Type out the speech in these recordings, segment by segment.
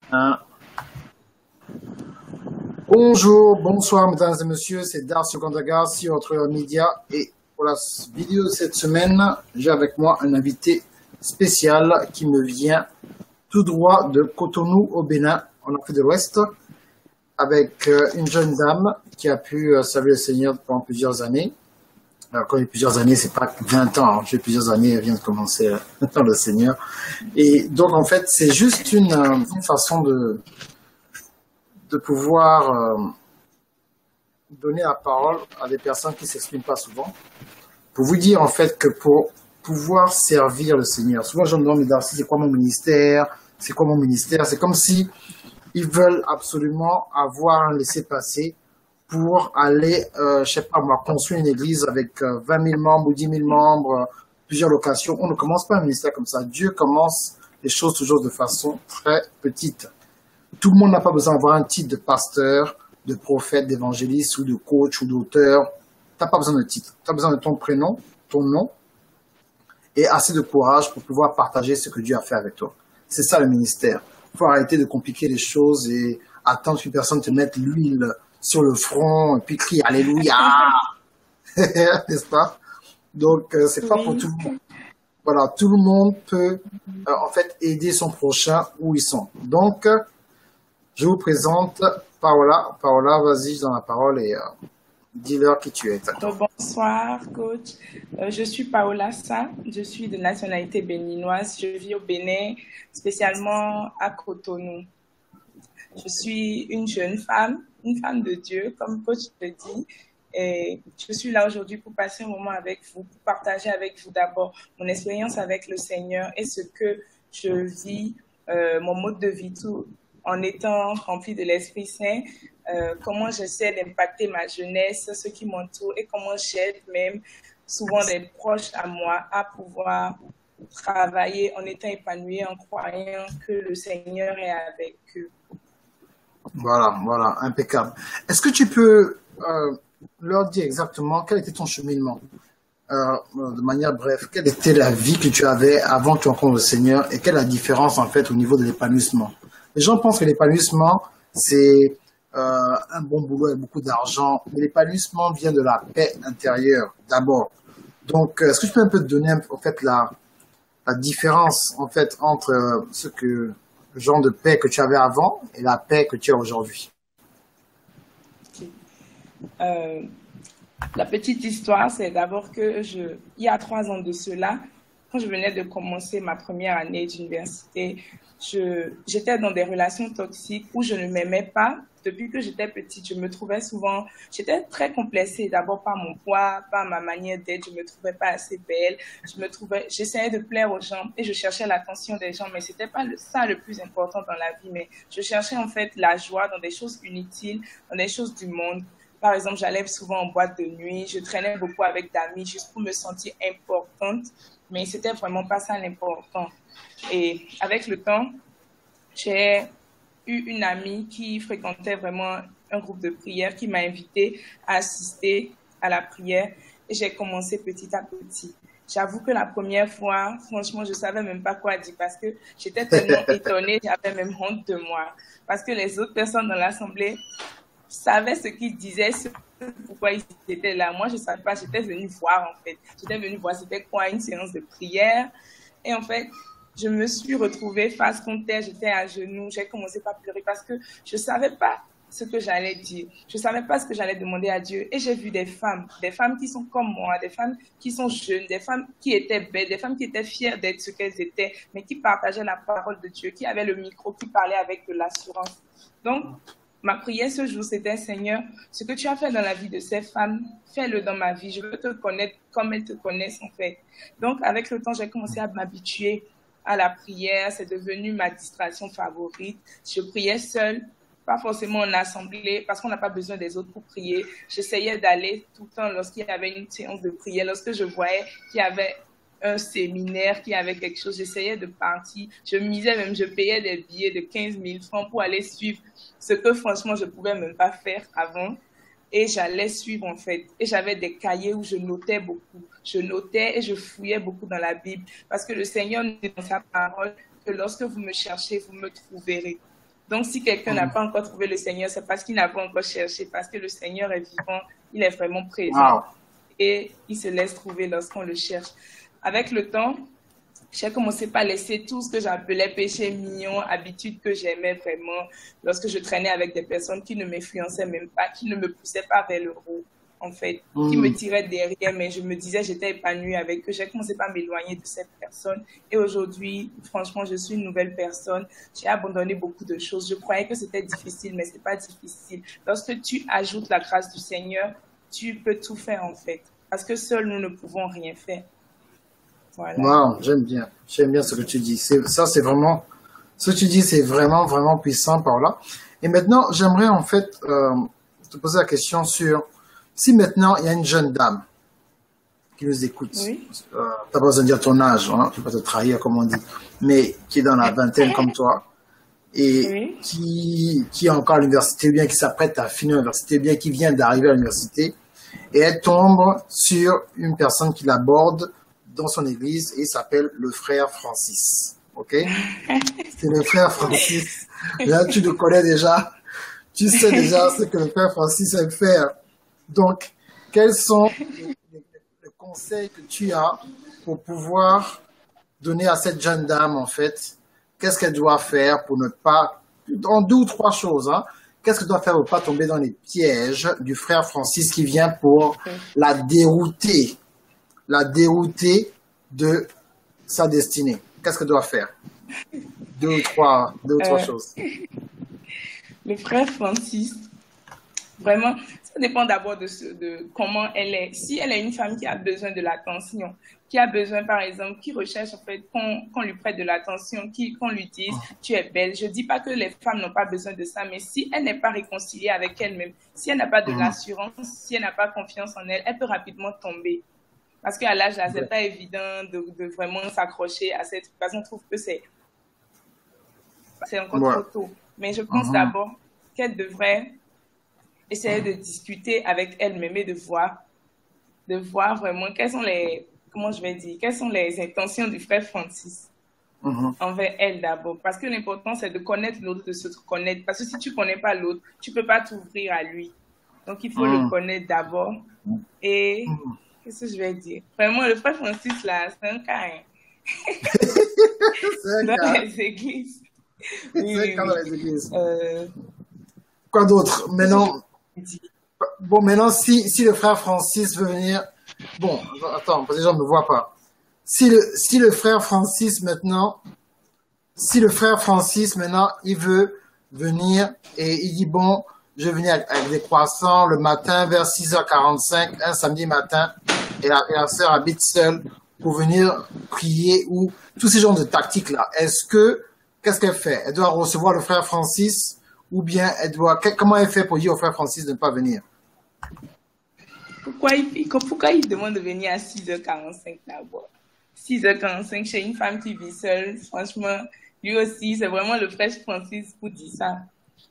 Hein. Bonjour, bonsoir mesdames et messieurs, c'est Darcio Gandagar sur votre média et pour la vidéo de cette semaine, j'ai avec moi un invité spécial qui me vient tout droit de Cotonou au Bénin, en Afrique de l'Ouest, avec une jeune dame qui a pu servir le Seigneur pendant plusieurs années. Alors, quand il y a plusieurs années, c'est pas 20 ans, hein. J'ai plusieurs années, elle vient de commencer dans le Seigneur. Et donc, en fait, c'est juste une façon de pouvoir donner la parole à des personnes qui s'expriment pas souvent. Pour vous dire, en fait, que pour pouvoir servir le Seigneur, souvent, je me demande, mais Darcy, c'est quoi mon ministère? C'est quoi mon ministère? C'est comme si ils veulent absolument avoir un laissez-passer pour aller, je sais pas moi, construire une église avec 20 000 membres ou 10 000 membres, plusieurs locations. On ne commence pas un ministère comme ça. Dieu commence les choses toujours de façon très petite. Tout le monde n'a pas besoin d'avoir un titre de pasteur, de prophète, d'évangéliste ou de coach ou d'auteur. Tu n'as pas besoin de titre. Tu as besoin de ton prénom, ton nom et assez de courage pour pouvoir partager ce que Dieu a fait avec toi. C'est ça le ministère. Il faut arrêter de compliquer les choses et attendre qu'une personne te mette l'huile sur le front et puis crier Alléluia, n'est-ce pas? Donc, c'est pas pour tout Oui, le monde. Voilà, tout le monde peut en fait aider son prochain où ils sont. Donc, je vous présente Paola. Paola, vas-y, je donne la parole et dis-leur qui tu es exactement. bonsoir, coach. Je suis Paola Sa, je suis de nationalité béninoise. Je vis au Bénin, spécialement à Cotonou. Je suis une femme de Dieu, comme coach le dit. Et je suis là aujourd'hui pour passer un moment avec vous, pour partager avec vous d'abord mon expérience avec le Seigneur et ce que je vis, mon mode de vie, tout en étant rempli de l'Esprit Saint, comment j'essaie d'impacter ma jeunesse, ceux qui m'entourent et comment j'aide même souvent des proches à moi à pouvoir travailler en étant épanoui, en croyant que le Seigneur est avec eux. Voilà, voilà, impeccable. Est-ce que tu peux leur dire exactement quel était ton cheminement de manière brève, quelle était la vie que tu avais avant que tu rencontres le Seigneur et quelle est la différence en fait au niveau de l'épanouissement? Les gens pensent que l'épanouissement, c'est un bon boulot et beaucoup d'argent, mais l'épanouissement vient de la paix intérieure d'abord. Donc, est-ce que tu peux un peu te donner en fait la différence en fait entre ce que le genre de paix que tu avais avant et la paix que tu as aujourd'hui? Euh, La petite histoire, c'est d'abord que il y a 3 ans de cela, quand je venais de commencer ma première année d'université, j'étais dans des relations toxiques où je ne m'aimais pas. Depuis que j'étais petite, je me trouvais souvent, j'étais très complexée d'abord par mon poids, par ma manière d'être, je me trouvais pas assez belle, j'essayais de plaire aux gens et je cherchais l'attention des gens, mais c'était pas ça le plus important dans la vie, mais je cherchais en fait la joie dans des choses inutiles, dans des choses du monde. Par exemple, j'allais souvent en boîte de nuit, je traînais beaucoup avec d'amis juste pour me sentir importante, mais c'était vraiment pas ça l'important. Et avec le temps, j'ai eu une amie qui fréquentait vraiment un groupe de prière qui m'a invitée à assister à la prière et j'ai commencé petit à petit. J'avoue que la première fois, franchement, je savais même pas quoi dire parce que j'étais tellement étonnée, j'avais même honte de moi. Parce que les autres personnes dans l'assemblée savaient ce qu'ils disaient, pourquoi ils étaient là. Moi, je ne savais pas, j'étais venue voir en fait. J'étais venue voir c'était quoi une séance de prière. Et en fait, je me suis retrouvée face contre terre, j'étais à genoux, j'ai commencé par pleurer parce que je ne savais pas ce que j'allais dire. Je ne savais pas ce que j'allais demander à Dieu. Et j'ai vu des femmes qui sont comme moi, des femmes qui sont jeunes, des femmes qui étaient belles, des femmes qui étaient fières d'être ce qu'elles étaient, mais qui partageaient la parole de Dieu, qui avaient le micro, qui parlaient avec de l'assurance. Donc, ma prière ce jour, c'était Seigneur, ce que tu as fait dans la vie de ces femmes, fais-le dans ma vie. Je veux te connaître comme elles te connaissent en fait. Donc, avec le temps, j'ai commencé à m'habituer à la prière. C'est devenu ma distraction favorite. Je priais seule, pas forcément en assemblée, parce qu'on n'a pas besoin des autres pour prier. J'essayais d'aller tout le temps lorsqu'il y avait une séance de prière, lorsque je voyais qu'il y avait un séminaire, qu'il y avait quelque chose, j'essayais de partir. Je misais même, je payais des billets de 15 000 francs pour aller suivre ce que franchement je pouvais même pas faire avant. Et j'allais suivre en fait. Et j'avais des cahiers où je notais beaucoup. Je notais et je fouillais beaucoup dans la Bible. Parce que le Seigneur nous dit dans sa parole que lorsque vous me cherchez, vous me trouverez. Donc, si quelqu'un n'a pas encore trouvé le Seigneur, c'est parce qu'il n'a pas encore cherché, parce que le Seigneur est vivant, il est vraiment présent et il se laisse trouver lorsqu'on le cherche. Avec le temps, j'ai commencé par laisser tout ce que j'appelais péché mignon, habitude que j'aimais vraiment lorsque je traînais avec des personnes qui ne m'influençaient même pas, qui ne me poussaient pas vers le haut, en fait, qui me tiraient derrière, mais je me disais j'étais épanouie avec eux. J'ai commencé par m'éloigner de cette personne et aujourd'hui, franchement, je suis une nouvelle personne. J'ai abandonné beaucoup de choses. Je croyais que c'était difficile, mais c'est pas difficile. Lorsque tu ajoutes la grâce du Seigneur, tu peux tout faire, en fait, parce que seuls nous ne pouvons rien faire. Voilà. Wow, j'aime bien ce que tu dis. Ça, c'est vraiment, ce que tu dis, c'est vraiment, vraiment puissant, Paola. Et maintenant, j'aimerais en fait te poser la question sur si maintenant il y a une jeune dame qui nous écoute. Oui. T'as pas besoin de dire ton âge, hein, je vais pas te trahir comme on dit, mais qui est dans la vingtaine comme toi et qui est encore à l'université, bien qui s'apprête à finir l'université, bien qui vient d'arriver à l'université et elle tombe sur une personne qui l'aborde dans son église et il s'appelle le frère Francis. Ok? C'est le frère Francis. Là, tu le connais déjà. Tu sais déjà ce que le frère Francis aime faire. Donc, quels sont les conseils que tu as pour pouvoir donner à cette jeune dame, en fait? Qu'est-ce qu'elle doit faire pour ne pas, en 2 ou 3 choses, hein? Qu'est-ce qu'elle doit faire pour ne pas tomber dans les pièges du frère Francis qui vient pour la dérouter de sa destinée? Qu'est-ce qu'elle doit faire? 2 ou 3 choses. Le frère Francis, vraiment, ça dépend d'abord de comment elle est. Si elle est une femme qui a besoin de l'attention, qui a besoin, par exemple, qui recherche en fait qu'on lui prête de l'attention, qu'on lui dise tu es belle. Je dis pas que les femmes n'ont pas besoin de ça, mais si elle n'est pas réconciliée avec elle-même, si elle n'a pas de l'assurance, si elle n'a pas confiance en elle, elle peut rapidement tomber. Parce qu'à l'âge là, c'est pas évident de vraiment s'accrocher à cette parce qu'on trouve que c'est encore trop tôt. Mais je pense d'abord qu'elle devrait essayer de discuter avec elle-même et de voir vraiment quelles sont les intentions du frère Francis envers elle d'abord. Parce que l'important, c'est de connaître l'autre, de se connaître. Parce que si tu connais pas l'autre, tu peux pas t'ouvrir à lui. Donc, il faut le connaître d'abord. Et qu'est-ce que je vais dire? Vraiment, le frère Francis, là, c'est un cas. Dans les églises. Oui. Dans les églises. Quoi d'autre? Maintenant, si le frère Francis veut venir... Bon, attends, parce que les gens ne me voient pas. Si le frère Francis maintenant, il veut venir et il dit, bon, je vais venir avec des croissants le matin vers 6h45, un samedi matin, et la sœur habite seule pour venir prier ou tous ces genres de tactiques-là. Qu'est-ce qu'elle fait? Elle doit recevoir le frère Francis ou bien comment elle fait pour dire au frère Francis de ne pas venir? Pourquoi il demande de venir à 6h45 d'abord? 6h45 chez une femme qui vit seule, franchement, lui aussi, c'est vraiment le frère Francis pour dire ça.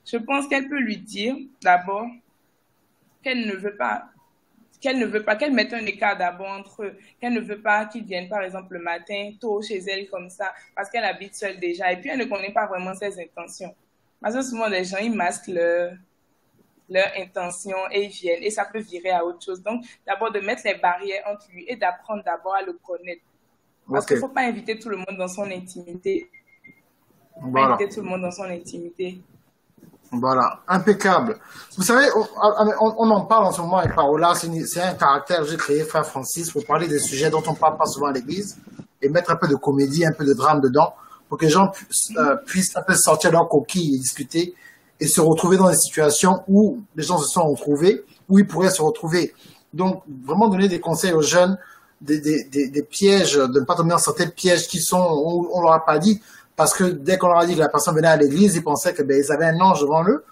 Je pense qu'elle peut lui dire d'abord qu'elle ne veut pas, qu'elle mette un écart d'abord entre eux, qu'elle ne veut pas qu'il vienne par exemple le matin tôt chez elle comme ça, parce qu'elle habite seule déjà, et puis elle ne connaît pas vraiment ses intentions. Parce que souvent les gens, ils masquent leur intention et ils viennent, et ça peut virer à autre chose. Donc d'abord de mettre les barrières entre lui et d'apprendre d'abord à le connaître. Parce qu'il ne faut pas inviter tout le monde dans son intimité. Voilà, impeccable. Vous savez, on en parle en ce moment avec Paola, c'est un caractère que j'ai créé, frère Francis, pour parler des sujets dont on ne parle pas souvent à l'église et mettre un peu de comédie, un peu de drame dedans, pour que les gens puissent un peu sortir leur coquille et discuter et se retrouver dans des situations où les gens se sont retrouvés, où ils pourraient se retrouver. Donc, vraiment donner des conseils aux jeunes, des pièges, de ne pas tomber dans certains pièges qui sont, on leur a pas dit, parce que dès qu'on leur a dit que la personne venait à l'église, ils pensaient que ils avaient un ange devant eux.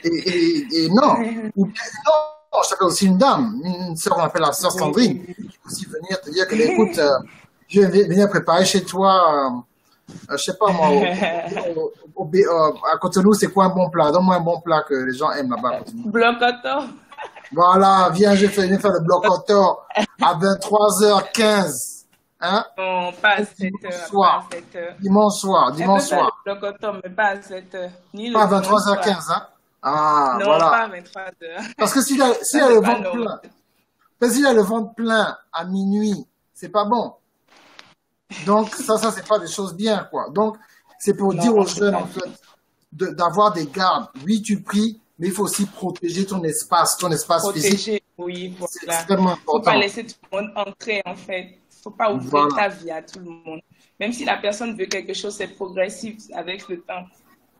Et non. Ou bien, non, je t'appelle aussi une dame, une sœur qu'on appelle la sœur Sandrine, qui peut aussi venir te dire que, écoute, je vais venir préparer chez toi, je sais pas moi, à Cotonou, c'est quoi un bon plat? Donne-moi un bon plat que les gens aiment là-bas. Blocoto. Voilà, viens, je vais faire le blocoto à 23h15. Hein? Non, pas à 7 Dimanche heures, pas à soir. 7 heures. Dimanche soir, Elle peut dimanche faire le soir. bloc automne, mais pas à 7 heures, ni Pas le à dimanche soir. 23h15, hein? Ah, Non, voilà. pas à 23 heures. Parce que s'il Ça, a c'est le pas ventre normal. plein, parce qu'il a le ventre plein à minuit, c'est pas bon. Donc, ça, c'est pas des choses bien, quoi. Donc, c'est pour dire aux Non, c'est jeunes, pas en bien. fait, d'avoir des gardes. Oui, tu pries, mais il faut aussi protéger ton espace physique. Protéger, oui, C'est voilà. extrêmement Faut pas important. laisser tout le monde entrer, en fait. Faut pas ouvrir Voilà. ta vie à tout le monde. Même si la personne veut quelque chose, c'est progressif avec le temps.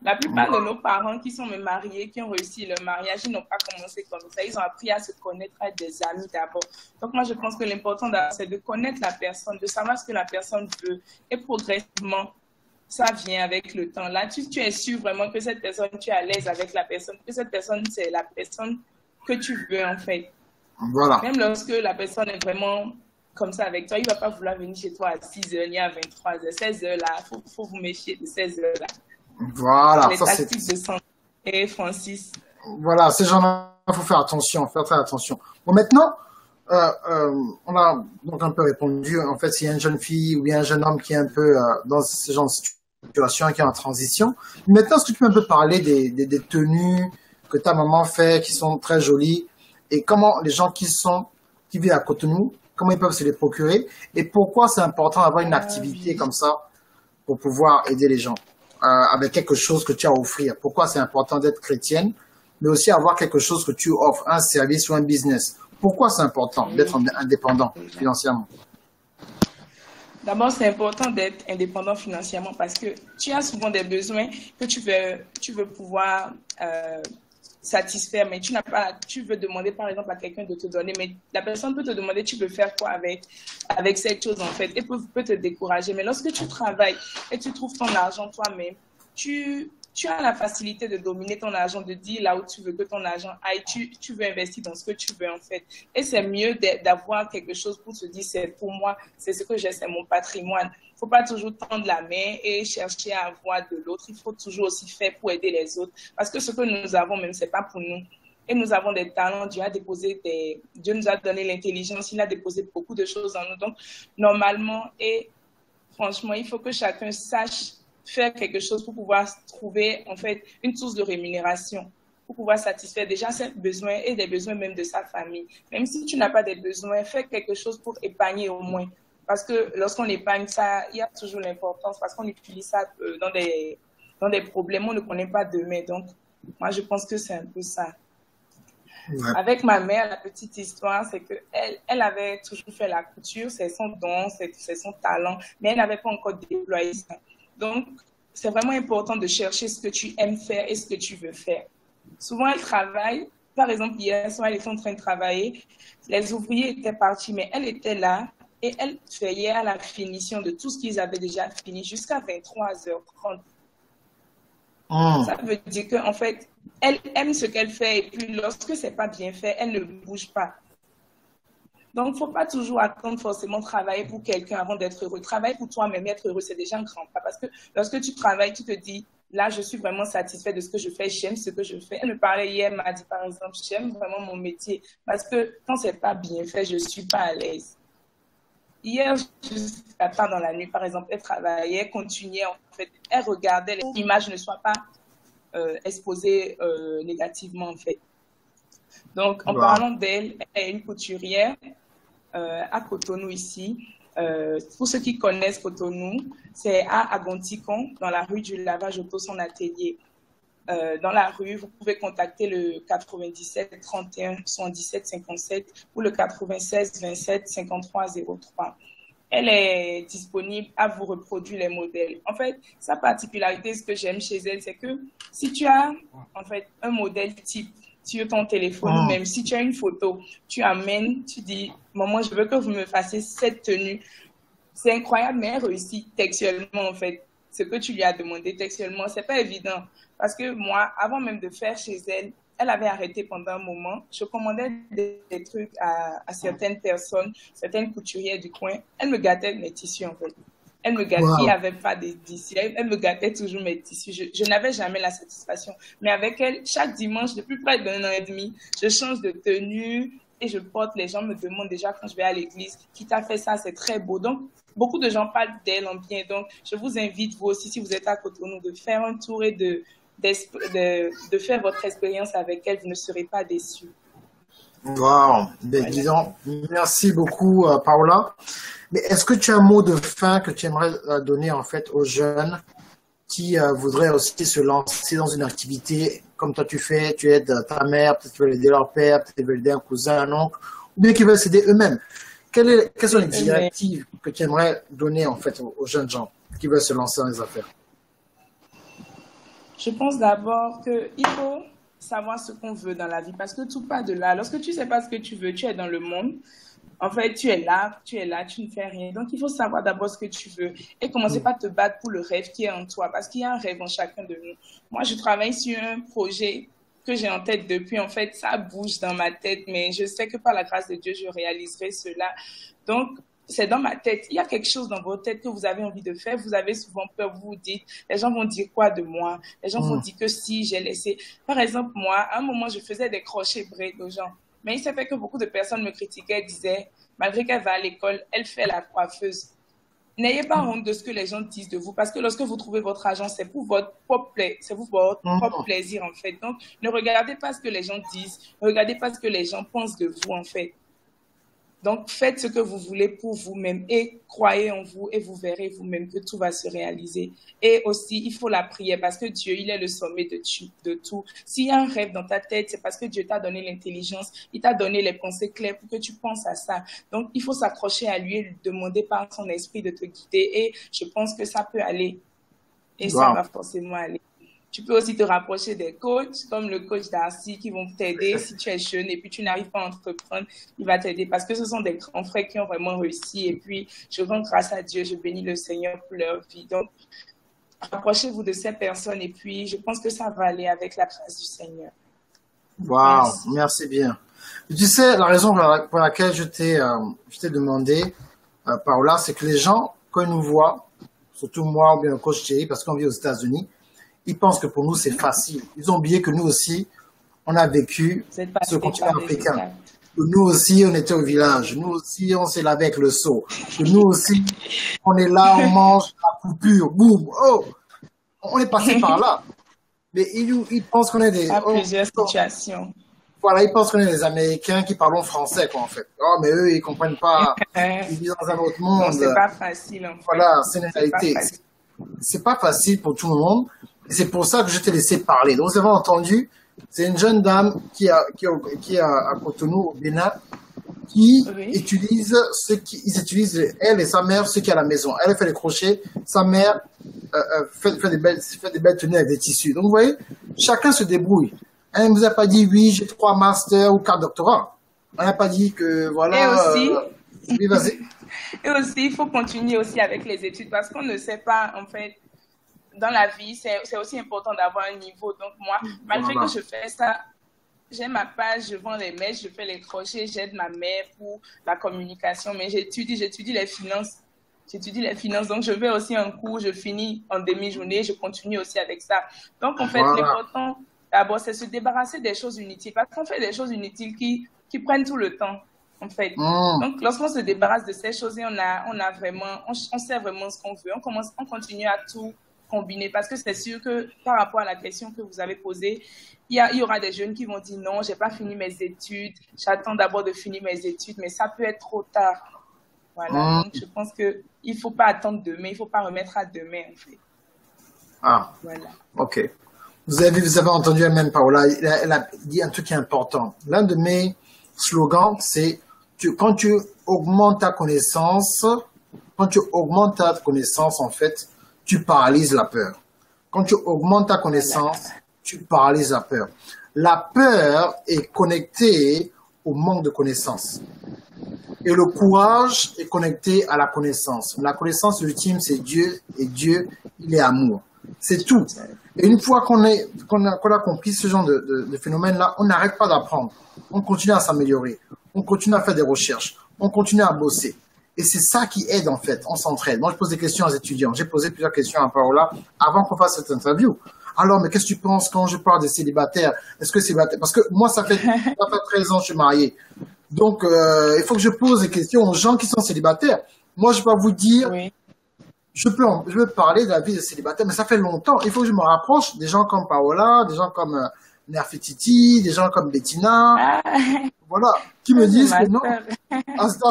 La plupart de Voilà. nos parents qui sont même mariés, qui ont réussi leur mariage, ils n'ont pas commencé comme ça. Ils ont appris à se connaître, à être des amis d'abord. Donc moi, je pense que l'important, c'est de connaître la personne, de savoir ce que la personne veut. Et progressivement, ça vient avec le temps. Là, tu es sûr vraiment que cette personne, tu es à l'aise avec la personne, que cette personne, c'est la personne que tu veux en fait. Voilà. Même lorsque la personne est vraiment comme ça avec toi, il ne va pas vouloir venir chez toi à 6 heures ni à 23 heures. 16 heures là, faut vous méfier de 16 heures là. Voilà. Les Ça, c'est, tactiques de santé et Francis. voilà. Ces gens-là, il faut faire attention, faire très attention. Bon, maintenant, on a donc un peu répondu. En fait, s'il y a une jeune fille ou bien un jeune homme qui est un peu dans ce genre de situation, qui est en transition. Maintenant, est-ce que tu peux un peu parler des tenues que ta maman fait, qui sont très jolies, et comment les gens qui vivent à Cotonou, comment ils peuvent se les procurer, et pourquoi c'est important d'avoir une Ah activité oui. comme ça pour pouvoir aider les gens avec quelque chose que tu as à offrir. Pourquoi c'est important d'être chrétienne, mais aussi avoir quelque chose que tu offres, un service ou un business. Pourquoi c'est important d'être Oui. indépendant financièrement? D'abord, c'est important d'être indépendant financièrement parce que tu as souvent des besoins que tu veux pouvoir satisfaire, mais tu n'as pas, tu veux demander par exemple à quelqu'un de te donner, mais la personne peut te demander tu veux faire quoi avec cette chose en fait et peut te décourager. Mais lorsque tu travailles et tu trouves ton argent toi-même, tu as la facilité de dominer ton argent, de dire là où tu veux que ton argent aille, tu veux investir dans ce que tu veux en fait. Et c'est mieux d'avoir quelque chose pour se dire c'est pour moi, c'est ce que j'ai, c'est mon patrimoine. Il ne faut pas toujours tendre la main et chercher à avoir de l'autre. Il faut toujours aussi faire pour aider les autres. Parce que ce que nous avons même, ce n'est pas pour nous. Et nous avons des talents. Dieu nous a donné l'intelligence. Il a déposé beaucoup de choses en nous. Donc, normalement, et franchement, il faut que chacun sache faire quelque chose pour pouvoir trouver, en fait, une source de rémunération, pour pouvoir satisfaire déjà ses besoins et des besoins même de sa famille. Même si tu n'as pas des besoins, fais quelque chose pour épargner au moins. Parce que lorsqu'on épargne ça, il y a toujours l'importance, parce qu'on utilise ça dans des problèmes, on ne connaît pas demain. Donc, moi, je pense que c'est un peu ça. Ouais. Avec ma mère, la petite histoire, c'est elle avait toujours fait la couture, c'est son don, c'est son talent, mais elle n'avait pas encore déployé ça. Donc, c'est vraiment important de chercher ce que tu aimes faire et ce que tu veux faire. Souvent, elle travaille. Par exemple, hier soir, elle était en train de travailler. Les ouvriers étaient partis, mais elle était là et elle veillait à la finition de tout ce qu'ils avaient déjà fini jusqu'à 23h30. Ça veut dire qu'en fait, elle aime ce qu'elle fait et puis lorsque c'est pas bien fait, elle ne bouge pas. Donc, il ne faut pas toujours attendre forcément travailler pour quelqu'un avant d'être heureux. Travailler pour toi-même, être heureux, c'est déjà un grand pas. Parce que lorsque tu travailles, tu te dis, là, je suis vraiment satisfait de ce que je fais, j'aime ce que je fais. Elle me parlait hier, m'a dit, par exemple, j'aime vraiment mon métier. Parce que quand c'est pas bien fait, je suis pas à l'aise. Hier, jusqu'à tard dans la nuit, par exemple, elle travaillait, elle continuait, en fait, elle regardait les images ne soient pas exposées négativement, en fait. Donc, en Wow. parlant d'elle, elle est une couturière à Cotonou ici. Pour ceux qui connaissent Cotonou, c'est à Agonticon, dans la rue du Lavage Auto, son atelier. Dans la rue, vous pouvez contacter le 97 31 77 57 ou le 96 27 53 03. Elle est disponible à vous reproduire les modèles. En fait, sa particularité, ce que j'aime chez elle, c'est que si tu as en fait un modèle type sur ton téléphone ou même si tu as une photo, tu amènes, tu dis, maman, je veux que vous me fassiez cette tenue. C'est incroyable, mais elle réussit textuellement en fait. Ce que tu lui as demandé textuellement, c'est pas évident. Parce que moi, avant même de faire chez elle, elle avait arrêté pendant un moment. Je commandais des trucs à certaines personnes, certaines couturières du coin. Elle me gâtait mes tissus, en fait. Elle me gâtait, il n'y Wow. avait pas de tissus. Elle me gâtait toujours mes tissus. Je n'avais jamais la satisfaction. Mais avec elle, chaque dimanche, depuis près d'un an et demi, je change de tenue et je porte. Les gens me demandent déjà quand je vais à l'église, qui t'a fait ça, c'est très beau. Donc, beaucoup de gens parlent d'elle en bien. Donc, je vous invite, vous aussi, si vous êtes à Cotonou, de faire un tour et de faire votre expérience avec elle. Vous ne serez pas déçus. Wow, disons, merci beaucoup, Paola. Mais est-ce que tu as un mot de fin que tu aimerais donner en fait aux jeunes qui voudraient aussi se lancer dans une activité comme toi tu fais, tu aides ta mère, peut-être qu'ils veulent aider leur père, peut-être qu'ils veulent aider un cousin, un oncle, ou bien qu'ils veulent s'aider eux-mêmes. Quelles sont les directives que tu aimerais donner en fait aux jeunes gens qui veulent se lancer dans les affaires? Je pense d'abord qu'il faut savoir ce qu'on veut dans la vie parce que tout part de là. Lorsque tu ne sais pas ce que tu veux, tu es dans le monde. En fait, tu es là, tu ne fais rien. Donc, il faut savoir d'abord ce que tu veux et commencer par te battre pour le rêve qui est en toi parce qu'il y a un rêve en chacun de nous. Moi, je travaille sur un projet que j'ai en tête depuis. En fait, ça bouge dans ma tête, mais je sais que par la grâce de Dieu, je réaliserai cela. Donc, c'est dans ma tête. Il y a quelque chose dans votre tête que vous avez envie de faire. Vous avez souvent peur. Vous vous dites, les gens vont dire quoi de moi? Les gens vont dire que si j'ai laissé. Par exemple, moi, à un moment, je faisais des crochets braids aux gens. Mais il s'est fait que beaucoup de personnes me critiquaient, disaient, malgré qu'elle va à l'école, elle fait la coiffeuse. N'ayez pas honte de ce que les gens disent de vous, parce que lorsque vous trouvez votre argent, c'est pour votre propre plaisir, en fait. Donc, ne regardez pas ce que les gens disent, ne regardez pas ce que les gens pensent de vous, en fait. Donc, faites ce que vous voulez pour vous-même et croyez en vous et vous verrez vous-même que tout va se réaliser. Et aussi, il faut la prière parce que Dieu, il est le sommet de tout. S'il y a un rêve dans ta tête, c'est parce que Dieu t'a donné l'intelligence, il t'a donné les pensées claires pour que tu penses à ça. Donc, il faut s'accrocher à lui et lui demander par son esprit de te guider et je pense que ça peut aller. Et ça va forcément aller. Tu peux aussi te rapprocher des coachs, comme le coach Darcy, qui vont t'aider si tu es jeune et puis tu n'arrives pas à entreprendre, il va t'aider parce que ce sont des grands frères qui ont vraiment réussi. Et puis, je rends grâce à Dieu, je bénis le Seigneur pour leur vie. Donc, rapprochez-vous de ces personnes et puis, je pense que ça va aller avec la grâce du Seigneur. Wow, merci bien. Tu sais, la raison pour laquelle je t'ai demandé, Paola, c'est que les gens, quand ils nous voient, surtout moi ou bien le coach Thierry, parce qu'on vit aux États-Unis, ils pensent que pour nous, c'est facile. Ils ont oublié que nous aussi, on a vécu ce continent africain. Que nous aussi, on était au village. Nous aussi, on s'est lavé avec le seau. Que nous aussi, on est là, on mange la coupure. Boum. Oh! On est passé par là. Mais ils pensent qu'on est des... plusieurs situations. Voilà, ils pensent qu'on est des Américains qui parlent français, quoi, en fait. Oh, mais eux, ils comprennent pas. Ils vivent dans un autre monde. Non, c'est pas facile, en fait. Voilà, c'est une réalité. C'est pas facile pour tout le monde. Et c'est pour ça que je t'ai laissé parler. Donc, vous avez entendu, c'est une jeune dame qui est à Cotonou, au Bénin, qui utilise ils utilisent, elle et sa mère, ce qui est à la maison. Elle fait les crochets, sa mère fait des belles tenues avec des tissus. Donc, vous voyez, chacun se débrouille. Elle ne vous a pas dit, oui, j'ai 3 masters ou 4 doctorats. Elle n'a pas dit que, voilà. Et aussi, oui, vas-y. Et aussi, il faut continuer aussi avec les études parce qu'on ne sait pas, en fait, dans la vie, c'est aussi important d'avoir un niveau. Donc, moi, malgré que je fais ça, j'ai ma page, je vends les mèches, je fais les crochets, j'aide ma mère pour la communication, mais j'étudie les finances. J'étudie les finances, donc je vais aussi en cours, je finis en demi-journée, je continue aussi avec ça. Donc, en fait, l'important, d'abord, c'est se débarrasser des choses inutiles parce qu'on fait des choses inutiles qui prennent tout le temps. En fait. Donc, lorsqu'on se débarrasse de ces choses et on sait vraiment ce qu'on veut, on continue à tout combiner parce que c'est sûr que par rapport à la question que vous avez posée, il y aura des jeunes qui vont dire non, j'ai pas fini mes études, j'attends d'abord de finir mes études, mais ça peut être trop tard. Voilà. Donc, je pense que il faut pas attendre demain, il faut pas remettre à demain, en fait. Ah. Voilà. OK. Vous avez entendu elle-même, Paola, elle a dit un truc qui est important. L'un de mes slogans, c'est quand tu augmentes ta connaissance, en fait, tu paralyses la peur. Quand tu augmentes ta connaissance, tu paralyses la peur. La peur est connectée au manque de connaissance. Et le courage est connecté à la connaissance. La connaissance ultime, c'est Dieu, et Dieu, il est amour. C'est tout. Et une fois qu'on a compris ce genre de phénomène-là, on n'arrête pas d'apprendre. On continue à s'améliorer. On continue à faire des recherches. On continue à bosser. Et c'est ça qui aide, en fait. On s'entraide. Moi, je pose des questions aux étudiants. J'ai posé plusieurs questions à Paola avant qu'on fasse cette interview. Alors, mais qu'est-ce que tu penses quand je parle des célibataires? Est-ce que célibataire? Parce que moi, ça fait 13 ans que je suis marié. Donc, il faut que je pose des questions aux gens qui sont célibataires. Moi, je vais pas vous dire, Oui. je peux parler de la vie de célibataire, mais ça fait longtemps. Il faut que je me rapproche des gens comme Paola, des gens comme Nerfetiti, des gens comme Bettina, Ah, voilà, qui me ça, c'est disent que ma non,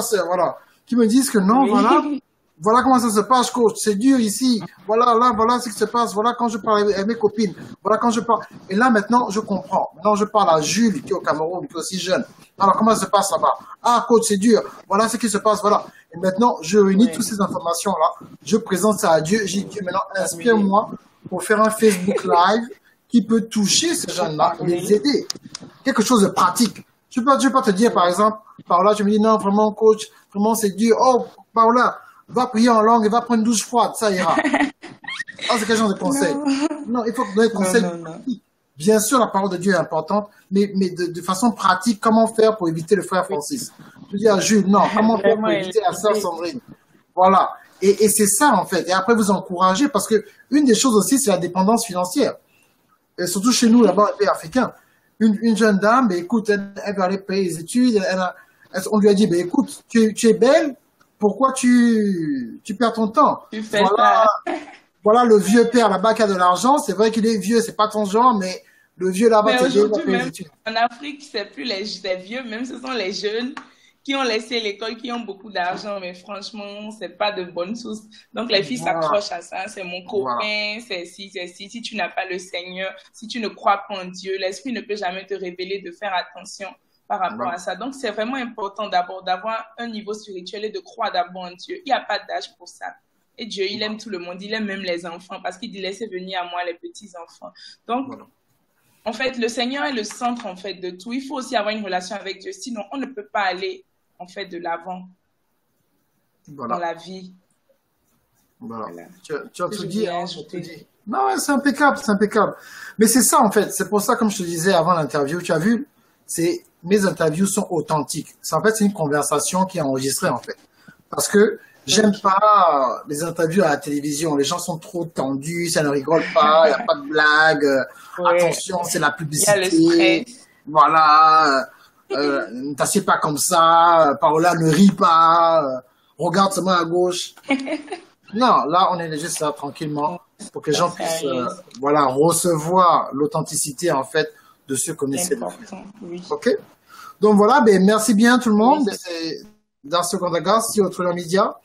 sœur. voilà, qui me disent que non, voilà, Oui. voilà comment ça se passe, coach, c'est dur ici, voilà, là, voilà ce qui se passe, voilà quand je parle avec mes copines, voilà quand je parle, et là maintenant je comprends, maintenant je parle à Jules qui est au Cameroun, qui est aussi jeune, alors comment ça se passe là-bas, ah coach c'est dur, voilà ce qui se passe, voilà, et maintenant je réunis toutes Oui. ces informations-là, je présente ça à Dieu, j'ai dit Dieu maintenant Oui. inspire-moi pour faire un Facebook Live qui peut toucher ces Pour jeunes-là, les parler. aider, quelque chose de pratique. Je vais pas te dire, par Oui. exemple, Paola, tu me dis, non, vraiment, coach, vraiment, c'est dur. Oh, Paola, va prier en langue et va prendre une douche froide, ça ira. Ah, c'est quel genre de conseil? Non, Non, il faut donner des non, conseils non, non. pratiques. Bien sûr, la parole de Dieu est importante, mais de façon pratique, comment faire pour éviter le frère Oui. Francis? Je dis à Jules, non, comment faire Vraiment pour éviter la sœur aider. Sandrine? Voilà. Et c'est ça, en fait. Et après, vous encouragez, parce que une des choses aussi, c'est la dépendance financière. Et surtout chez nous, là-bas, dans les pays africains. Une jeune dame, ben, écoute, elle va aller payer les études. On lui a dit, ben, écoute, tu es belle, pourquoi tu perds ton temps? Tu fais Voilà, ça. voilà le vieux père là-bas qui a de l'argent. C'est vrai qu'il est vieux, c'est pas ton genre, mais le vieux là va Mais t'aider, il va aujourd'hui, payer les même études. en Afrique, c'est plus les vieux, même ce sont les jeunes qui ont laissé l'école, qui ont beaucoup d'argent, mais franchement, c'est pas de bonne source. Donc les filles Voilà, s'accrochent à ça. C'est mon voilà, copain, c'est si, c'est si. Si tu n'as pas le Seigneur, si tu ne crois pas en Dieu, l'esprit ne peut jamais te révéler de faire attention par rapport voilà, à ça. Donc c'est vraiment important d'abord d'avoir un niveau spirituel et de croire d'abord en Dieu. Il n'y a pas d'âge pour ça. Et Dieu, il aime tout le monde, il aime même les enfants parce qu'il dit laissez venir à moi les petits enfants. Donc voilà, en fait, le Seigneur est le centre en fait de tout. Il faut aussi avoir une relation avec Dieu, sinon on ne peut pas aller en fait de l'avant dans voilà, la vie. voilà. Voilà. Tu as Que tout je dit, voulais hein, tu as tout ajouter. dit. Non, ouais, c'est impeccable, c'est impeccable. Mais c'est ça, en fait. C'est pour ça, comme je te disais avant l'interview, tu as vu, mes interviews sont authentiques. En fait, c'est une conversation qui est enregistrée, en fait. Parce que j'aime Ok. pas les interviews à la télévision. Les gens sont trop tendus, ça ne rigole pas, il n'y a pas de blague. Ouais. Attention, c'est la Il y a le publicité. stress. Voilà. Ne t'assieds pas comme ça. Paola, ne rit pas. Regarde seulement à gauche. Non, là, on est juste là tranquillement pour que les Pas gens puissent, sérieuse. voilà, recevoir l'authenticité, en fait, de ceux qui C'est connaissent le fait. important. Oui. OK? Donc voilà, ben, merci bien tout le Oui, monde. c'est C'est Darcy Ogandaga, si autre média.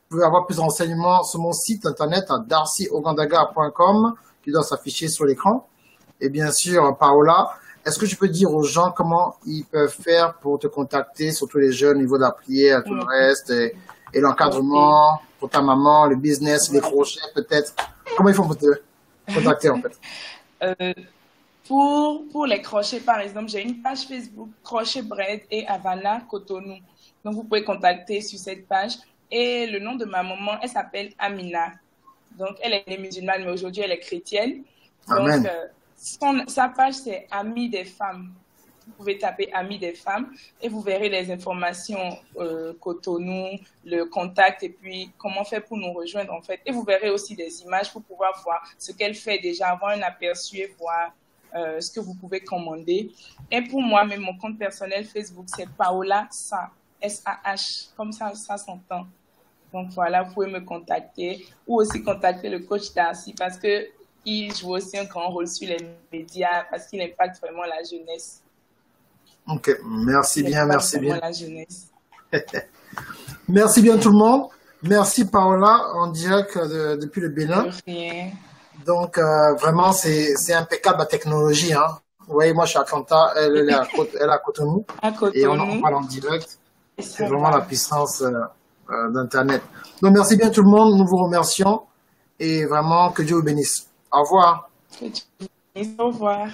Vous pouvez avoir plus de renseignements sur mon site internet à darcyogandaga.com qui doit s'afficher sur l'écran. Et bien sûr, Paola, est-ce que tu peux dire aux gens comment ils peuvent faire pour te contacter, surtout les jeunes au niveau de la prière, tout le reste, et ok. l'encadrement pour ta maman, le business, les Voilà. crochets peut-être? Comment ils font pour te contacter en fait? Euh, pour les crochets, par exemple, j'ai une page Facebook, Crochet Bread et Havana Cotonou. Donc, vous pouvez contacter sur cette page. Et le nom de ma maman, elle s'appelle Amina. Donc, elle est musulmane, mais aujourd'hui, elle est chrétienne. Donc, Amen. sa page, c'est Amis des femmes. Vous pouvez taper Amis des femmes et vous verrez les informations Cotonou, le contact et puis comment faire pour nous rejoindre en fait. Et vous verrez aussi des images pour pouvoir voir ce qu'elle fait déjà, avoir un aperçu et voir ce que vous pouvez commander. Et pour moi, même mon compte personnel Facebook, c'est Paola Sa, S-A-H, comme ça s'entend. Donc voilà, vous pouvez me contacter ou aussi contacter le coach Darcy parce que il joue aussi un grand rôle sur les médias parce qu'il impacte vraiment la jeunesse. Ok, merci Il bien, impacte merci vraiment bien. la jeunesse. Merci bien tout le monde. Merci Paola en direct depuis le Bénin. De rien. Donc vraiment c'est impeccable la technologie. Hein. Vous voyez, moi je suis à Atlanta, elle est elle est à Cotonou À et on Cotonou, parle en direct. et C'est ça vraiment la va. puissance d'Internet. Donc merci bien tout le monde, nous vous remercions et vraiment que Dieu vous bénisse. Au revoir. Que tu- Au revoir.